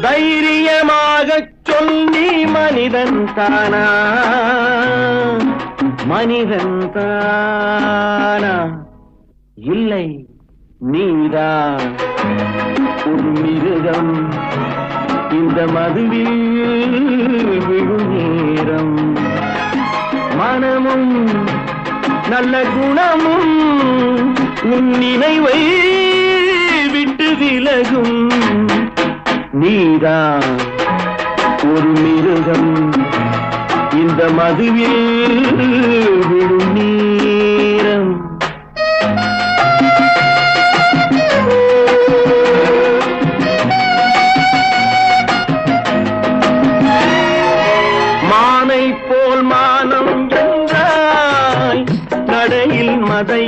தைரியமாகச் சொல்லி மனிதன் தானா, மனிதன் தானா? இல்லை, நீதான் ஒரு மிருகம். இந்த மதுவில் விழும் நேரம் மனமும் நல்ல குணமும் உன் நினைவை விட்டு விலகும். நீதான் ஒரு மிருகம். இந்த மதுவில் விழும் நேரம். மானை போல் மானம் என்றாய், நடையில் மதை